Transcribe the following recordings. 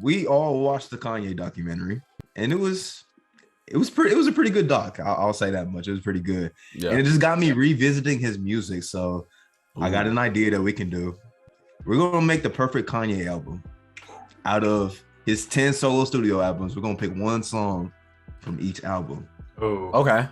we all watched the Kanye documentary, and it was a pretty good doc. I'll say that much. It was pretty good, and it just got me revisiting his music. So I got an idea that we can do. We're gonna make the perfect Kanye album out of his 10 solo studio albums. We're gonna pick one song from each album. Oh, Okay.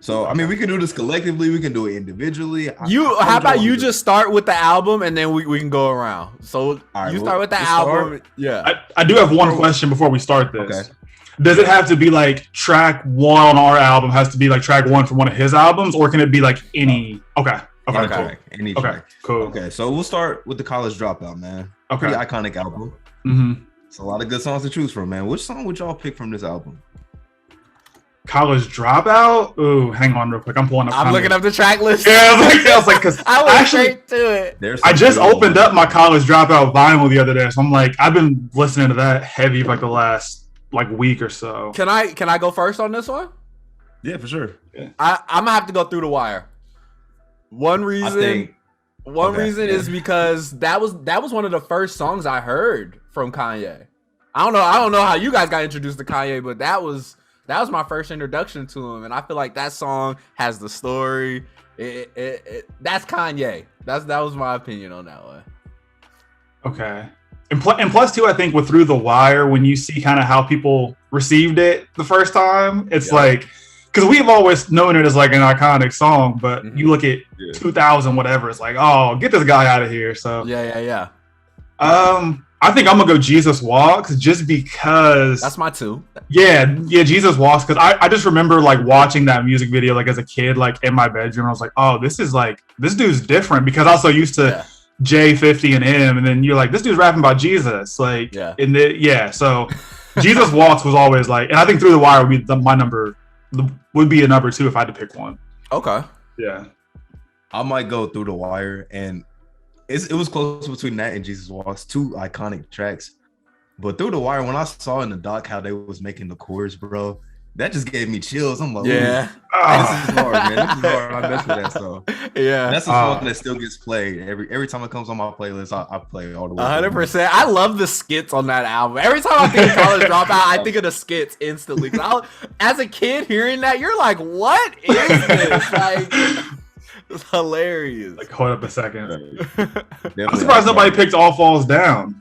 So I mean, we can do this collectively. We can do it individually. How about you just start with the album and then we can go around. So you start with the album. Yeah. I do have one question before we start this. Okay. Does it have to be like track one on our album has to be like track one from one of his albums, or can it be like any? Okay. Any Cool. track. Cool. Okay, so we'll start with the College Dropout, man. Okay. Pretty iconic album. Mm-hmm. It's a lot of good songs to choose from, man. Which song would y'all pick from this album? College Dropout. Ooh, hang on real quick. I'm pulling up. I'm looking up the track list. Yeah, I was like, because I went straight to it. I just opened up my College Dropout vinyl the other day, so I'm like, I've been listening to that heavy for like the last week or so. Can I go first on this one? Yeah, for sure. Yeah. I'm gonna have to go through the wire. One reason is because that was one of the first songs I heard from Kanye. I don't know how you guys got introduced to Kanye, but that was my first introduction to him, and I feel like that song has the story. That's Kanye. That was my opinion on that one. Okay. And plus too, I think with Through the Wire, when you see kind of how people received it the first time, it's like, because we've always known it as like an iconic song, but you look at 2000 whatever, it's like, oh, get this guy out of here. So yeah. I think I'm gonna go Jesus Walks just because that's my two. Yeah, Jesus Walks, because I just remember like watching that music video like as a kid, like in my bedroom. I was like, oh, this dude's different, because I was so used to J50 and M, and then you're like, this dude's rapping about Jesus, like so Jesus Walks was always like, and I think Through the Wire would be a number two if I had to pick one. Okay. Yeah. I might go Through the Wire, and it was close between that and Jesus Walks, two iconic tracks. But Through the Wire, when I saw in the doc how they was making the chorus, bro, that just gave me chills. I'm like, this is hard, man. This is hard. I mess with that song. Yeah, that's a song that still gets played every time it comes on my playlist. I play it all the way. 100%. I love the skits on that album. Every time I think of College Dropout, I think of the skits instantly. As a kid hearing that, you're like, what is this? Like, it's hilarious. Like, hold up a second. I'm surprised nobody picked All Falls Down.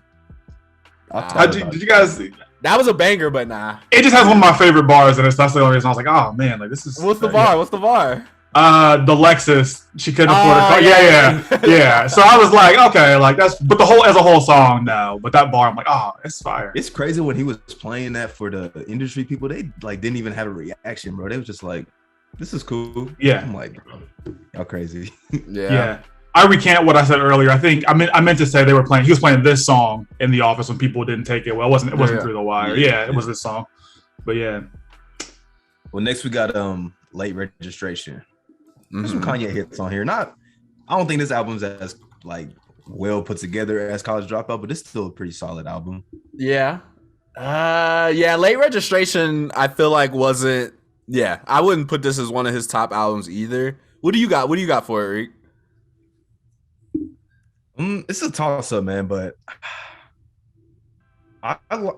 Did you guys? That was a banger, but nah. It just has one of my favorite bars, and that's the only reason I was like, oh man, like this is. What's the bar? What's the bar? The Lexus. She couldn't afford a car. Yeah. So I was like, okay, like that's, but as a whole song, no. But that bar, I'm like, oh, it's fire. It's crazy when he was playing that for the industry people. They like didn't even have a reaction, bro. They was just like, this is cool. Yeah. I'm like, y'all crazy. Yeah. I recant what I said earlier. I think I meant to say he was playing this song in the office when people didn't take it well. It wasn't Through the Wire. Yeah, it was this song. But yeah. Well, next we got Late Registration. There's some Kanye hits on here. I don't think this album's as like well put together as College Dropout, but it's still a pretty solid album. Yeah. Late Registration, I feel like wasn't. Yeah, I wouldn't put this as one of his top albums either. What do you got for it, Rick? It's a toss up, man, but I might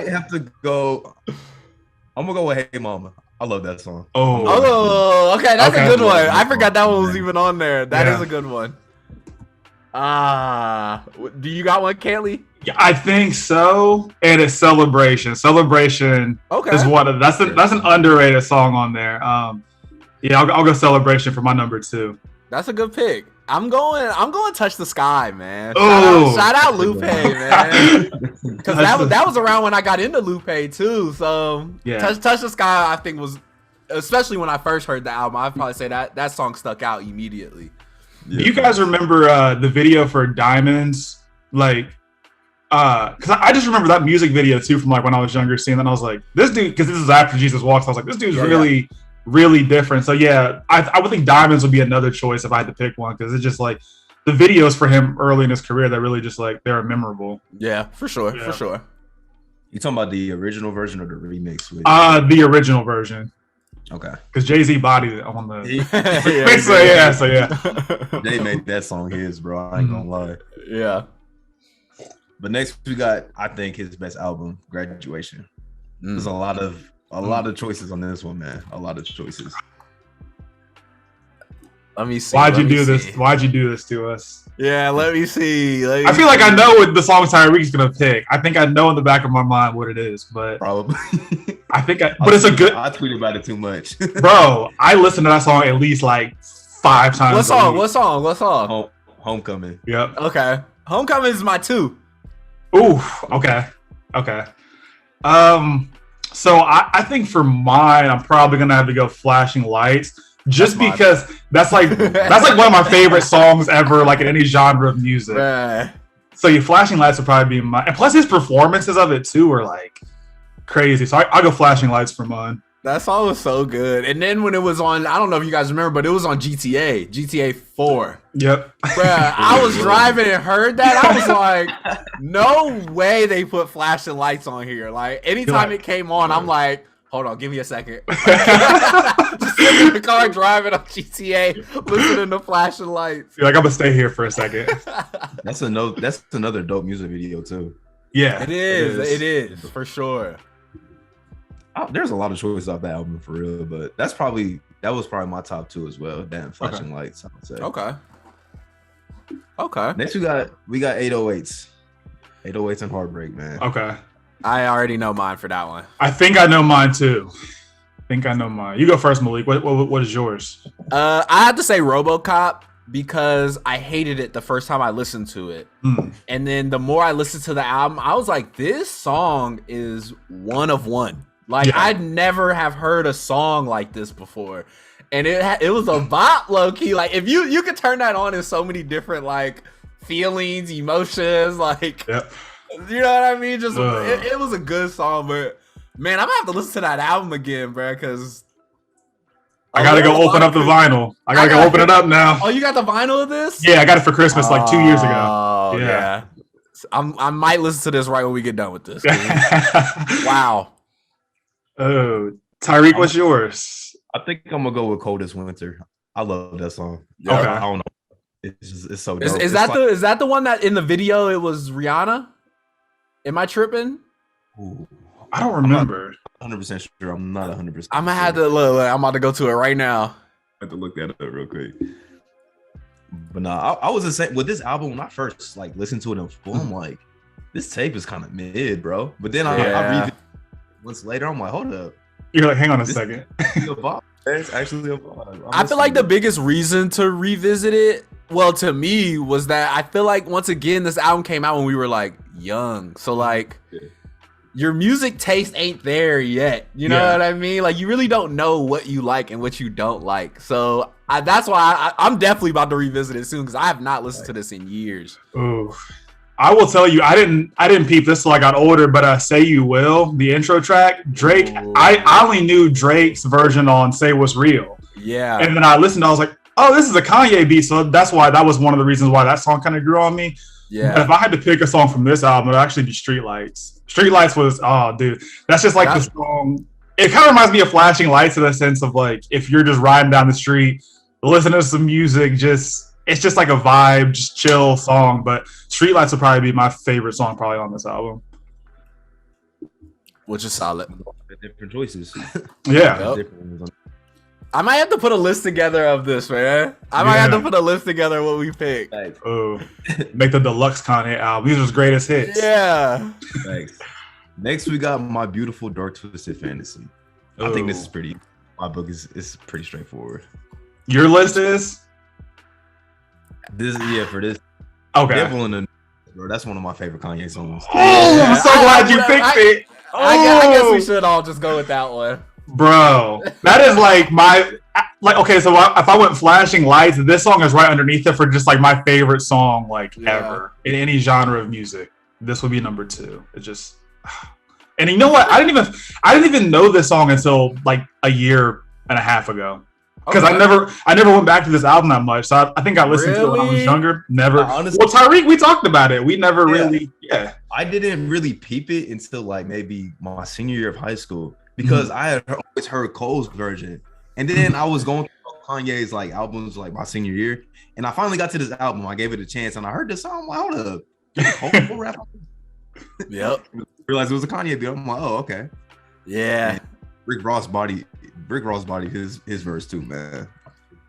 have to go. I'm gonna go with Hey Mama. I love that song. Oh, okay, that's a good one. I forgot that one was even on there. That is a good one. Do you got one, Kelly? Yeah, I think so. And it's Celebration. Celebration is that's an underrated song on there. I'll go Celebration for my number two. That's a good pick. I'm going Touch the Sky, man. Oh, shout out Lupe, man. Because that was around when I got into Lupe too. So Touch the Sky, I think was, especially when I first heard the album, I'd probably say that song stuck out immediately. Yeah. Do you guys remember the video for Diamonds? Like, because I just remember that music video too from like when I was younger, seeing that, and I was like, this dude, because this is after Jesus Walks, I was like, this dude's really different. So yeah, I would think Diamonds would be another choice if I had to pick one, because it's just like the videos for him early in his career that really just like they're memorable. Yeah, for sure. You talking about the original version or the remix? The original version. Okay. Because Jay-Z bodied it on the. So yeah. They made that song his, bro. I ain't gonna lie. Yeah. But next we got, I think, his best album, Graduation. There's a lot of choices on this one, man. A lot of choices. Let me see. Why'd you do this? Why'd you do this to us? Yeah, let me see. I feel like I know what the song Tyreek's gonna pick. I think I know in the back of my mind what it is, but probably. But it's a good. I tweet about it too much, bro. I listen to that song at least like 5 times. What song? Homecoming. Yep. Okay. Homecoming is my 2. Ooh. Okay. So I think for mine, I'm probably gonna have to go Flashing Lights. Just because that's like one of my favorite songs ever, like in any genre of music. So your Flashing Lights would probably be mine. And plus his performances of it too are like crazy. So I'll go Flashing Lights for mine. That song was so good. And then when it was on, I don't know if you guys remember, but it was on GTA 4. Yep. Bruh, I was driving and heard that. I was like, no way they put Flashing Lights on here. Like anytime it came on, I'm like, hold on, give me a second. Just sitting in the car driving on GTA, listening to Flashing Lights. You're like, I'm gonna stay here for a second. That's another dope music video too. Yeah, it is for sure. There's a lot of choices off that album for real, but that was probably my top 2 as well. Damn, Flashing Lights, I would say. Okay. Next we got 808s. 808s and Heartbreak, man. Okay. I already know mine for that one. I think I know mine too. You go first, Malik. What is yours? I have to say RoboCop because I hated it the first time I listened to it. And then the more I listened to the album, I was like, this song is one of one. Like I'd never have heard a song like this before. And it was a bop, low key. Like if you could turn that on in so many different like feelings, emotions, like you know what I mean? Just it was a good song, but man, I'm gonna have to listen to that album again, bro, because I gotta go open up the vinyl. I gotta go open it up now. Oh, you got the vinyl of this? Yeah, I got it for Christmas like 2 years ago. Oh yeah. I might listen to this right when we get done with this. Wow. Oh, Tyreek, what's yours? I think I'm gonna go with Coldest Winter. I love that song. Okay. I don't know. It's so dope. Is that the one that in the video it was Rihanna? Am I tripping? Ooh, I don't remember. 100% sure. I'm not 100%. I'm gonna have to look. I'm about to go to it right now. I have to look that up real quick. But nah, I was the same with this album when I first like listened to it in full. I'm like, this tape is kind of mid, bro. But then I read it once later. I'm like, hold up. You're like, hang on a second. It's actually a vibe. I feel like the biggest reason to revisit it, well, to me, was that I feel like once again this album came out when we were like young. So like your music taste ain't there yet. You know what I mean? Like you really don't know what you like and what you don't like. So that's why I'm definitely about to revisit it soon because I have not listened to this in years. Ooh. I will tell you, I didn't peep this till I got older, but Say You Will, the intro track, Drake, I only knew Drake's version on Say What's Real. Yeah. And then I listened, I was like, oh, this is a Kanye beat. So that was one of the reasons why that song kind of grew on me. Yeah. But if I had to pick a song from this album, it would actually be Streetlights. Streetlights was, oh, dude, that's just like the song. It kind of reminds me of Flashing Lights in the sense of like, if you're just riding down the street, listening to some music, it's just like a vibe, just chill song. But Streetlights would probably be my favorite song probably on this album. Which is solid. Different choices. Yeah. Yep. I might have to put a list together of this, man. I might have to put a list together of what we picked. Oh, make the deluxe Kanye album. These are his greatest hits. Yeah. Thanks. Next, we got My Beautiful Dark Twisted Fantasy. I think this is pretty. My book is pretty straightforward. Your list is? This for this. Okay. Definitely, bro. That's one of my favorite Kanye songs. Oh, I'm so glad you picked it. I guess we should all just go with that one. Bro, that is like okay, so if I went Flashing Lights, this song is right underneath it for just like my favorite song ever in any genre of music. This would be number 2. It just, and you know what? I didn't even know this song until like a year and a half ago. Because I never went back to this album that much. So I think I listened to it when I was younger. Never. Honestly, well, Tyreek, we talked about it. We never really. Yeah. I didn't really peep it until like maybe my senior year of high school. because I had always heard Cole's version, and then I was going through Kanye's like albums like my senior year, and I finally got to this album. I gave it a chance, and I heard this song. Hold up, Cole rap. Yep. Realized it was a Kanye beat. I'm like, oh, okay. Yeah. And Rick Ross body his verse too, man.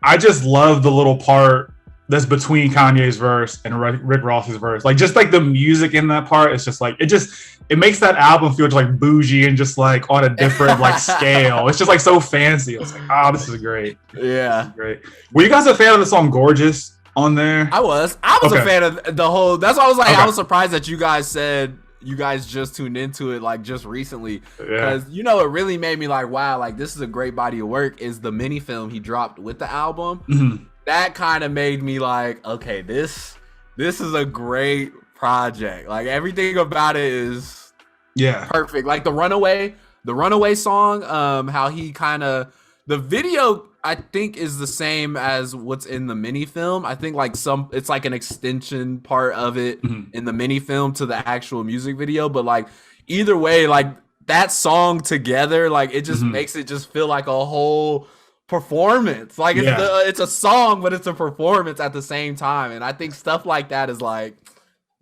I just love the little part that's between Kanye's verse and Rick Ross's verse. Like, just like the music in that part, it's just like it makes that album feel just like bougie and just like on a different like scale. It's just like so fancy. It's like, oh, this is great. Yeah. Great. Were you guys a fan of the song Gorgeous on there? I was Okay. a fan of the whole. That's why I was like, Okay. I was surprised that you guys said you guys just tuned into it like just recently, Yeah. because it really made me like, wow, like this is a great body of work. Is the mini film he dropped with the album that kind of made me like, okay, this is a great project. Like everything about it is perfect. Like the runaway song, how he kind of, the video I think is the same as what's in the mini film. I think like it's like an extension part of it in the mini film to the actual music video, but like either way, like that song together, like it just makes it just feel like a whole performance. Like it's a song, but it's a performance at the same time, and I think stuff like that is like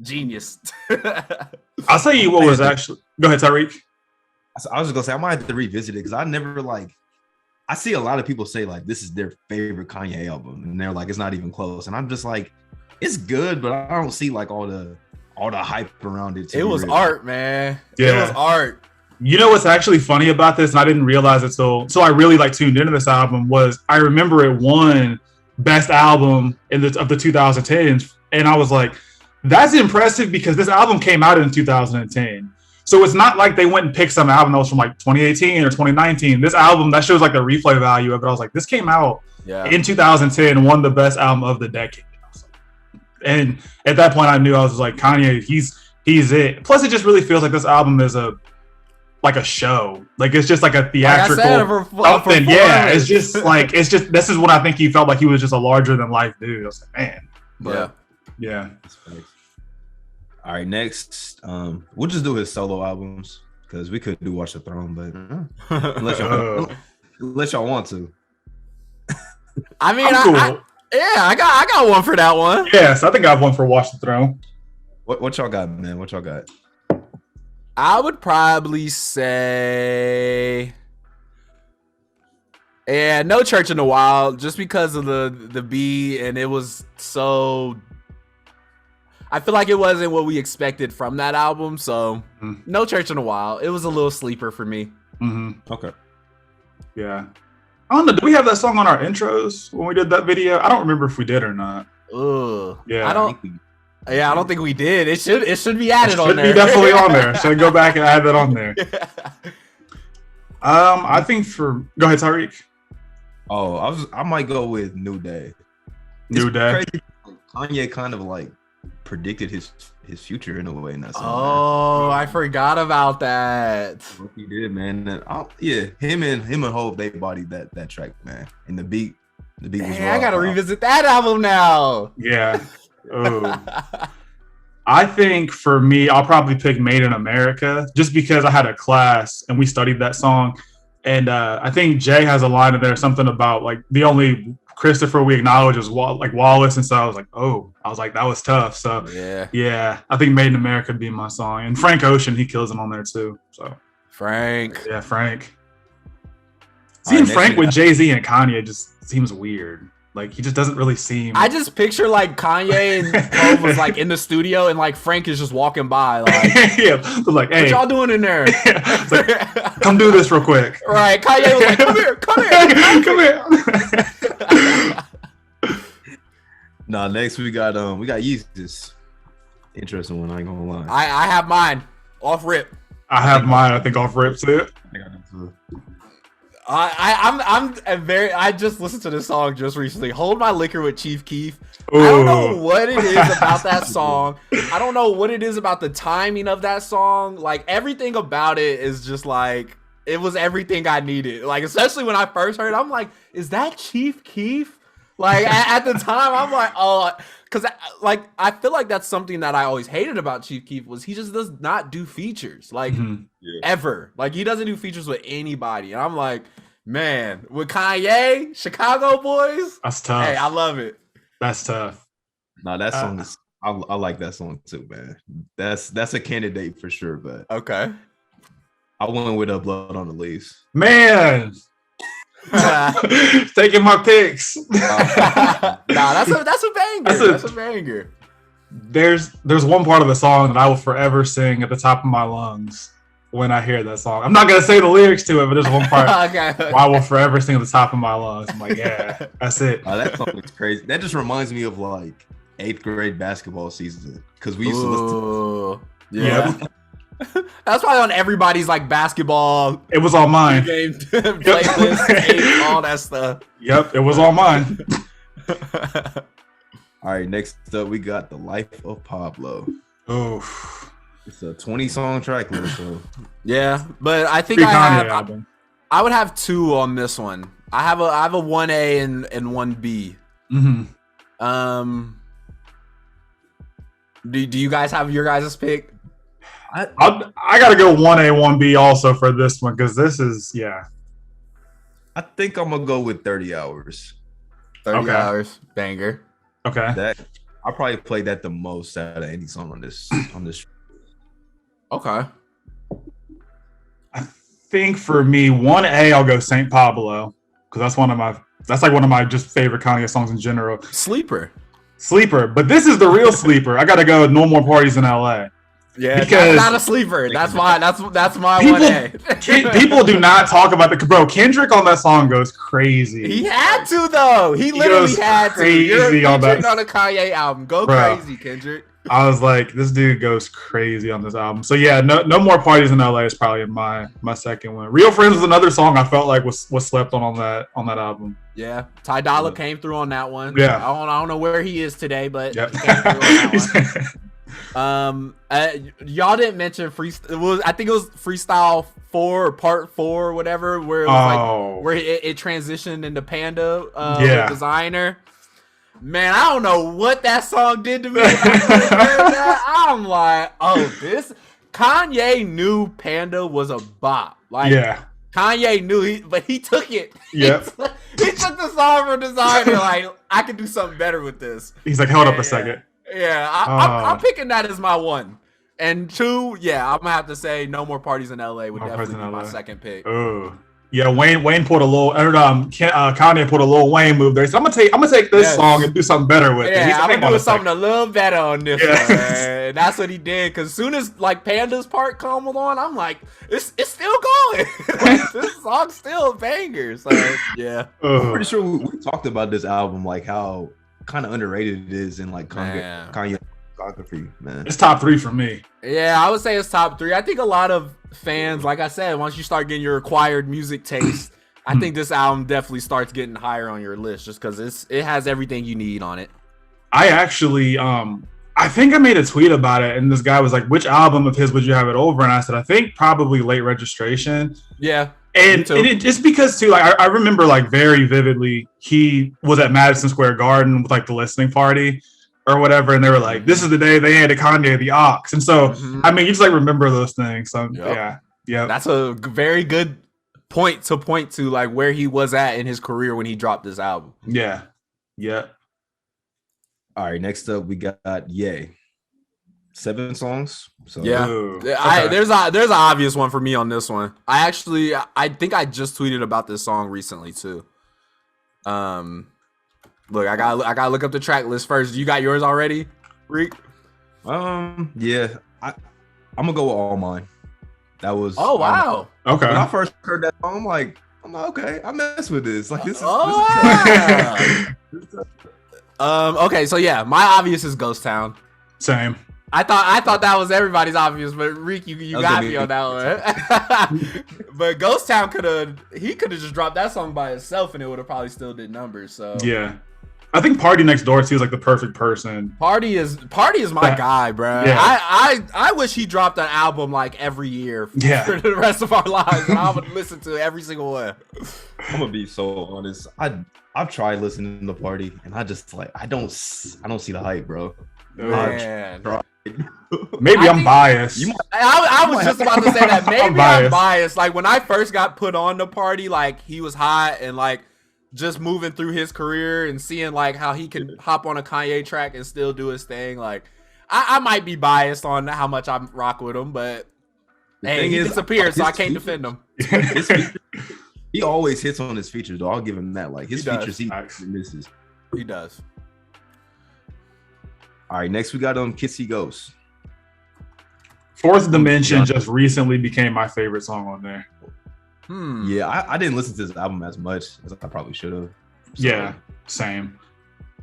genius. I'll tell you what was actually. Go ahead, Tyreek. I was just gonna say I might have to revisit it because I never like. I see a lot of people say like this is their favorite Kanye album, and they're like it's not even close, and I'm just like, it's good, but I don't see like all the hype around it. It was art, man. Yeah. It was art. You know what's actually funny about this, and I didn't realize it so I really like tuned into this album, was I remember it won best album of the 2010s, and I was like, that's impressive because this album came out in 2010. So it's not like they went and picked some album that was from like 2018 or 2019. This album, that shows like the replay value of it. I was like, this came out in 2010, won the best album of the decade. And at that point I knew, I was like, Kanye, he's it. Plus it just really feels like this album is like a show. Like it's just like a theatrical something. Yeah, it's just this is what I think he felt like. He was just a larger than life dude. I was like, man. But, yeah. All right, next, we'll just do his solo albums because we could do Watch the Throne, but unless y'all want to. I mean, cool. I got one for that one. Yes, I think I have one for Watch the Throne. What y'all got, man? What y'all got? I would probably say, No Church in the Wild, just because of the beat, and it was so. I feel like it wasn't what we expected from that album, so No Church in the Wild. It was a little sleeper for me. Okay. Yeah. I don't know. Did we have that song on our intros when we did that video? I don't remember if we did or not. Ugh. Yeah. I don't think we did. It should be added on there. Should be definitely on there. Should go back and add that on there. I think go ahead, Tyreek. Oh, I might go with New Day. New Day. Crazy. Kanye kind of like predicted his future in a way in that song. Oh, I forgot about that. What he did, man. Him and Hope, they bodied that track, man. And the beat was raw. I gotta revisit that album now. Yeah. Oh. I think for me, I'll probably pick Made in America just because I had a class and we studied that song. And I think Jay has a line in there, something about like the only Christopher we acknowledge is Wallace. And so I was like, that was tough. So yeah, I think Made in America would be my song. And Frank Ocean, he kills it on there too. So Frank. Seeing Frank with Jay-Z and Kanye just seems weird. Like he just doesn't really seem. I just picture like Kanye and Poe was like in the studio and like Frank is just walking by. Like, like, hey, what y'all doing in there? Like, come do this real quick. Right. Kanye was like, come here. Nah, next we got Yeezus. Interesting one, I ain't gonna lie. I have mine off rip. I have mine, I think off rip too. I just listened to this song just recently. Hold My Liquor with Chief Keef. Ooh. I don't know what it is about that song. I don't know what it is about the timing of that song. Like everything about it is just like it was everything I needed. Like especially when I first heard it, I'm like, is that Chief Keef? Like at the time, I'm like, oh, because like I feel like that's something that I always hated about Chief Keef was he just does not do features like ever. Like he doesn't do features with anybody, and I'm like, man, with Kanye, Chicago Boys, that's tough. Hey, I love it. That's tough. No, that song is. I like that song too, man. That's a candidate for sure. But okay, I went with Blood on the Leaves. Man. Taking my picks. Nah, that's a banger. That's a banger. There's one part of the song that I will forever sing at the top of my lungs when I hear that song. I'm not gonna say the lyrics to it, but there's one part where I will forever sing at the top of my lungs. I'm like, yeah, that's it. That song is crazy. That just reminds me of like 8th grade basketball season because we used to listen to. Yeah. That's probably on everybody's like basketball. It was on mine. Game playlist, all that stuff. Yep, it was on mine. All right, next up we got The Life of Pablo. Oh, it's a 20-song track list. So. Yeah, but I think I would have 2 on this one. I have a 1A and 1B. Mm-hmm. Do you guys have your guys' pick? I gotta go 1A, 1B also for this one because this is I think I'm gonna go with 30 Hours. 30 Hours, banger. Okay. I probably played that the most out of any song on this. Okay. I think for me, 1A, I'll go Saint Pablo because that's one of my just favorite Kanye songs in general. Sleeper, but this is the real sleeper. I gotta go No More Parties in LA. Yeah, because not a sleeper. That's my 1A. People do not talk about the bro. Kendrick on that song goes crazy. He had to though. He literally had to. You're on a Kanye album. Go crazy, Kendrick. I was like, this dude goes crazy on this album. So yeah, no More Parties in LA is probably my second one. Real Friends was another song I felt like was slept on that album. Yeah, Ty Dolla came through on that one. Yeah, I don't know where he is today, but yep. he came through on that one. Y'all didn't mention freestyle. I think it was Freestyle 4 or Part 4 or whatever, where it was like where it transitioned into Panda with Designer. Man, I don't know what that song did to me. I'm like, this Kanye knew Panda was a bop. Like, Kanye knew but he took it. Yep. He took the song from Designer. Like, I could do something better with this. He's like, hold up a second. Yeah, I'm picking that as my 1. And 2, I'm gonna have to say No More Parties in LA would definitely be my second pick. Oh, yeah, Wayne pulled a little. Kanye put a little Wayne move there. So I'm gonna take this song and do something better with it. I'm gonna do something a little better on this one. And that's what he did. Because soon as like Panda's part come on, I'm like, it's still going. This song's still a banger. So yeah, I'm pretty sure we talked about this album, like how kind of underrated it is in like Kanye discography, man. It's top 3 for me. Yeah, I would say it's top 3. I think a lot of fans, like I said, once you start getting your acquired music taste, I think this album definitely starts getting higher on your list just because it has everything you need on it. I actually, I think I made a tweet about it, and this guy was like, "Which album of his would you have it over?" And I said, "I think probably Late Registration." Yeah. And it just because too, like I remember like very vividly, he was at Madison Square Garden with like the listening party or whatever, and they were like, "This is the day they handed Kanye the aux," and so I mean, you just like remember those things. So yeah, that's a very good point to like where he was at in his career when he dropped this album. Yeah. All right, next up we got Ye. 7 songs. So there's an obvious one for me on this one. I think I just tweeted about this song recently too. Look, I gotta look up the track list first. You got yours already, Reek? Yeah. I'm gonna go with All Mine. That was wow. Okay. When I first heard that song, I'm like, okay, I mess with this. Like this is okay, so yeah, my obvious is Ghost Town. Same. I thought that was everybody's obvious, but Reek, you got me on that one. But Ghost Town could have just dropped that song by itself, and it would have probably still did numbers. So yeah. I think Party Next Door seems like the perfect person. Party is my guy, bro. Yeah. I wish he dropped an album like every year for the rest of our lives, and I would listen to every single one. I'm gonna be so honest. I've tried listening to Party, and I just like I don't see the hype, bro. Man. Maybe I'm biased. I was just about to say that. Maybe I'm biased. Like when I first got put on the Party, like he was hot and like just moving through his career and seeing like how he can hop on a Kanye track and still do his thing. Like I might be biased on how much I rock with him, but hey, he disappeared, so I can't defend him. He always hits on his features, though. I'll give him that. Like his features, he misses. He does. All right, next we got Kissy Ghost. Fourth Dimension just recently became my favorite song on there. Yeah, I didn't listen to this album as much as I probably should have. So. Yeah, same.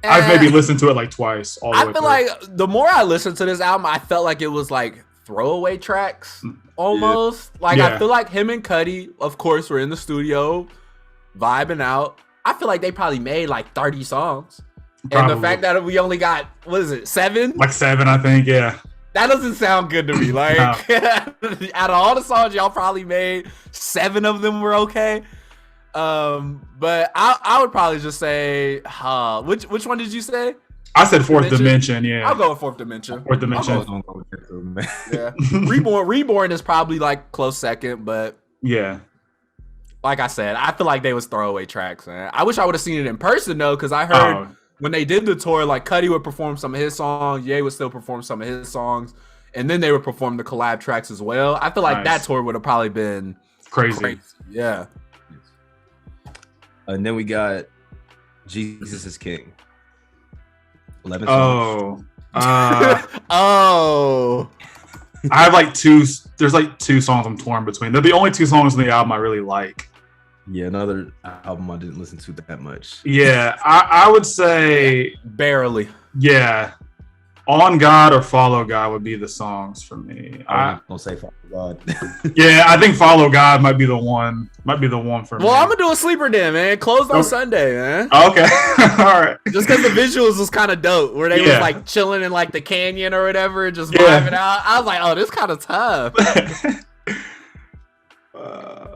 I've maybe listened to it like twice. I feel like the more I listened to this album, I felt like it was like throwaway tracks almost. Yeah. Like I feel like him and Cudi, of course, were in the studio vibing out. I feel like they probably made like 30 songs. Probably. And the fact that we only got, what is it, 7? Like 7, I think, yeah. That doesn't sound good to me. Like, out of all the songs y'all probably made, 7 of them were okay. But I would probably just say, which one did you say? I said Fourth Dimension, yeah. I'll go with Fourth Dimension. Fourth Dimension. Yeah. Reborn is probably like close second, but yeah. Like I said, I feel like they was throwaway tracks, man. I wish I would have seen it in person though, because I heard when they did the tour, like Cudi would perform some of his songs, Ye would still perform some of his songs, and then they would perform the collab tracks as well. I feel like that tour would have probably been crazy. Yeah. And then we got Jesus is King. 11 songs. I have like there's like 2 songs I'm torn between. They're the only 2 songs in the album I really like. Yeah, another album I didn't listen to that much. Yeah, I would say barely. Yeah, On God or Follow God would be the songs for me. I'm gonna say Follow God. Yeah, I think Follow God might be the one. Might be the one for me. Well, I'm gonna do a sleeper then, man. Closed on Sunday, man. Okay, all right. Just because the visuals was kind of dope, where they was like chilling in like the canyon or whatever, just vibing out. I was like, oh, this kind of tough.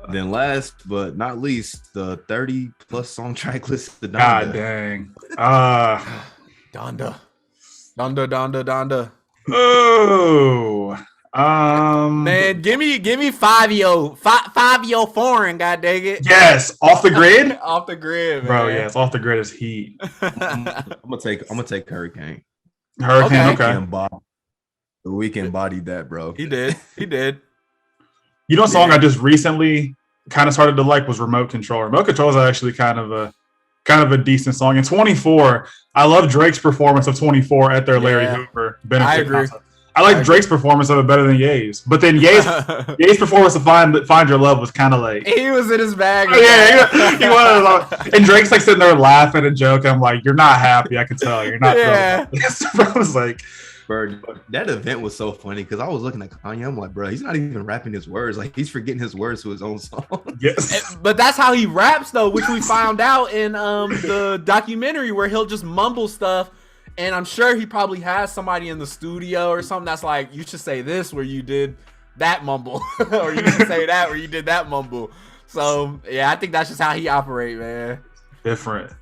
Then last but not least, the 30+ song track list. God dang. Donda. Oh. Man, give me 5 yo foreign, god dang it. Yes, Off the Grid. Off the Grid, man. Bro. Yes, Off the Grid is heat. I'm gonna take Hurricane. Okay. The Weeknd embodied that, bro. He did. You know, a song I just recently kind of started to like was Remote Control. Remote Control is actually kind of a decent song. And 24, I love Drake's performance of 24 at their Larry Hoover benefit. I agree. Concert. I like Drake's performance of it better than Ye's. But then Ye's performance of Find Your Love was kind of like... He was in his bag. Yeah, he was. And Drake's like sitting there laughing and joking. I'm like, you're not happy. I can tell. You're not. Yeah. I was like... Bro, that event was so funny because I was looking at Kanye. I'm like, bro, he's not even rapping his words. Like, he's forgetting his words to his own song. Yes. But that's how he raps, though, which we found out in the documentary where he'll just mumble stuff. And I'm sure he probably has somebody in the studio or something that's like, you should say this where you did that mumble. Or you should say that where you did that mumble. So, yeah, I think that's just how he operates, man. Different.